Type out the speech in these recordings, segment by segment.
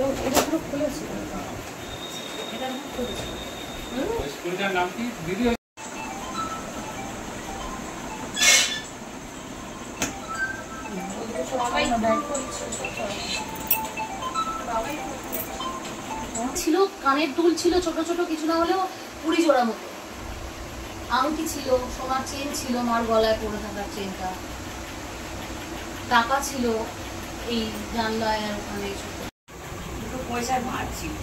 এটা পুরো খুলেছে, এটা খুলেছে। স্কুলটার নাম কি দিদি? ছিল কানের দুল ছিল ছোট ছোট, কিছু না হলেও 20 জোড়া মতো। আংটি ছিল, সোনার চেন ছিল, মার গলায় পরে থাকার চেনটা, টাকা ছিল এই জানলায় আর ওখানে ছোট দুটো পয়সার ভার ছিল।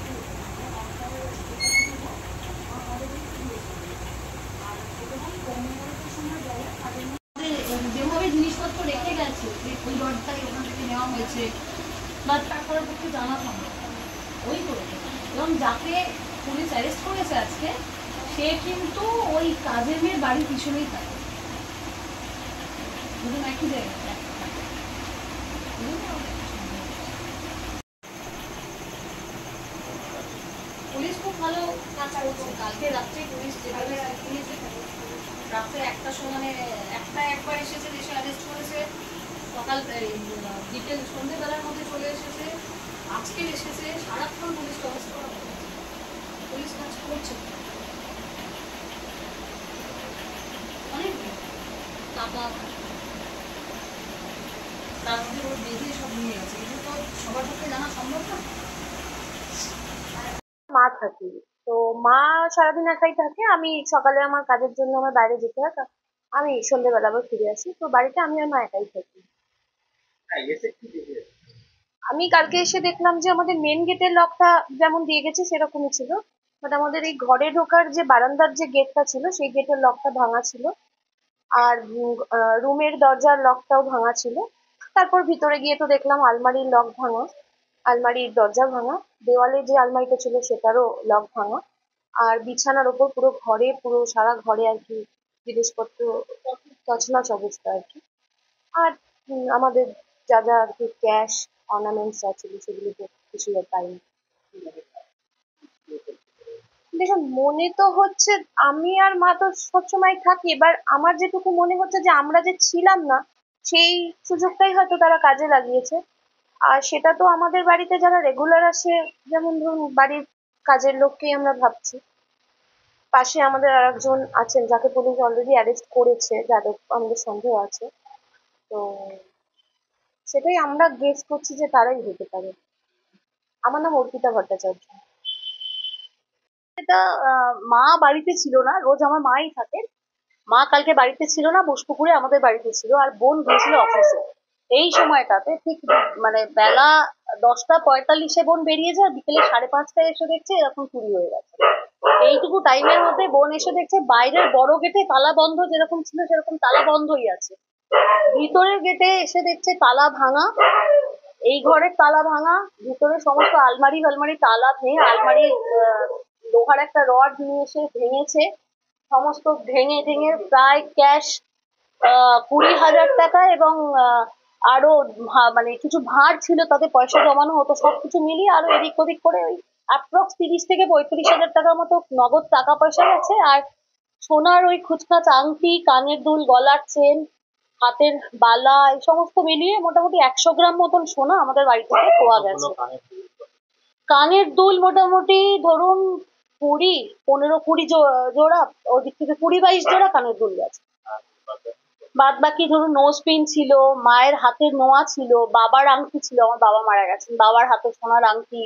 যেভাবে জিনিসপত্র রেখে গেছে, ওই দরজায় ওখান থেকে নেওয়া হয়েছে, বা তারপরে পক্ষে জানা সম্ভব ওই করে। এবং যাকে পুলিশ অ্যারেস্ট করেছে আজকে, সে কিন্তু ওই কাজের মেয়ের বাড়ির পিছনেই থাকে, দুজন একই জায়গায়। পুলিশ খুব ভালো কাজ করছে। কালকে রাত্রে পুলিশ যেভাবে রাত্রে 1টার সময়, মানে 1টায় একবার এসেছে, এসে অ্যারেস্ট করেছে, সকাল বিকেল সন্ধ্যেবেলার মধ্যে চলে এসেছে, আজকে এসেছে, সারাক্ষণ পুলিশ অ্যারেস্ট করা হয়েছে। পুলিশ কাজ করছে অনেক টাকা, তার মধ্যে ওর বেঁধে সব নিয়ে গেছে। কিন্তু তো সবার পক্ষে জানা সম্ভব না। মা থাকি, তো মা সারাদিন একাই থাকে। আমি সকালে আমার কাজের জন্য আমার বাইরে যেতে হয়, আমি সন্ধ্যেবেলা আবার ফিরে আসি। তো বাড়িতে আমি আর মা একাই থাকি। আমি কালকে এসে দেখলাম যে আমাদের মেন গেটের লকটা যেমন দিয়ে গেছে সেরকমই ছিল, বাট আমাদের এই ঘরে ঢোকার যে বারান্দার যে গেটটা ছিল সেই গেটের লকটা ভাঙা ছিল, আর রুমের দরজার লকটাও ভাঙা ছিল। তারপর ভিতরে গিয়ে তো দেখলাম আলমারির লক ভাঙা, আলমারির দরজা ভাঙা, দেওয়ালে যে আলমারিটা ছিল সেটারও লক ভাঙা, আর বিছানার ওপর পুরো ঘরে, পুরো সারা ঘরে আর কি জিনিসপত্র তছনছ অবস্থা আর কি। আর আমাদের যা যা আর কি ক্যাশ অর্নামেন্টস আছে সেগুলো তো কিছু আর পাইনি। দেখুন, মনে তো হচ্ছে আমি আর মা তো সবসময় থাকি, এবার আমার যেটুকু মনে হচ্ছে যে আমরা যে ছিলাম না সেই সুযোগটাই হয়তো তারা কাজে লাগিয়েছে। আর সেটা তো আমাদের বাড়িতে যারা রেগুলার আসে, যেমন ধরুন বাড়ির কাজের লোককেই আমরা ভাবছি। পাশে আমাদের আরেকজন আছেন যাকে পুলিশ অলরেডি অ্যারেস্ট করেছে, যাদের আমাদের সন্দেহ আছে। তো সেটাই আমরা গেস করছি যে তারাই হতে পারে। আমার নাম অর্পিতা ভট্টাচার্য। এটা মা বাড়িতে ছিল না, রোজ আমার মাই থাকে। মা কালকে বাড়িতে ছিল না, বোসপুকুরে আমাদের বাড়িতে ছিল, আর বোন গিয়েছিল অফিসে। এই সময়টাতে ঠিক মানে বেলা 10টা 45-এ বোন বেরিয়ে যায়, বিকেলে 5:30টায় এসে দেখছে এরকম চুরি হয়ে গেছে। এইটুকু টাইমের মধ্যে বোন এসে দেখছে বাইরের বড় গেটে তালা বন্ধ, যেরকম ছিল সেরকম তালা বন্ধই আছে। ভিতরের গেটে এসে দেখছে তালা ভাঙা, এই ঘরের তালা ভাঙা, ভিতরে সমস্ত আলমারি ফালমারি তালা ভেঙে, আলমারি লোহার একটা রড নিয়ে এসে ভেঙেছে, সমস্ত ভেঙে ভেঙে প্রায় ক্যাশ 20,000 টাকা এবং আরো মানে কিছু ভাঁড় ছিল তাতে পয়সা জমানো হতো, সবকিছু মিলিয়ে আরো এদিক ওদিক করে ওই অ্যাপ্রক্স 30 থেকে 35,000 টাকার মতো নগদ টাকা পয়সা গেছে। আর সোনার ওই খুচখাচ আংটি, কানের দুল, গলার চেন, হাতের বালা, এই সমস্ত মিলিয়ে মোটামুটি 100 গ্রাম মতন সোনা আমাদের বাড়ি থেকে পাওয়া গেছে। কানের দুল মোটামুটি ধরুন 15-20 জোড়া, ওদিক থেকে 20-22 জোড়া কানের দুল গেছে। বাদ বাকি ধরুন নোজ পিন ছিল, মায়ের হাতের নোয়া ছিল, বাবার আংটি ছিল, আমার বাবা মারা গেছেন, বাবার হাতে সোনার আংটি,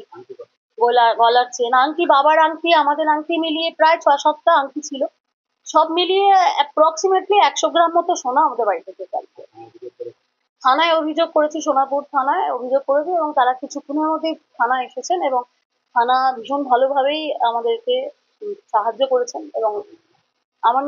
গলার চেন, আংটি, বাবার আংটি, আমাদের আংটি মিলিয়ে প্রায় 6-7টা আংটি ছিল। সব মিলিয়ে অ্যাপ্রক্সিমেটলি 100 গ্রাম মতো সোনা আমাদের বাড়ি থেকে গেছে। থানায় অভিযোগ করেছি, সোনাপুর থানায় অভিযোগ করেছি, এবং তারা কিছুক্ষণের মধ্যেই থানায় এসেছেন এবং থানা ভীষণ ভালোভাবেই আমাদেরকে সাহায্য করেছেন। এবং আমার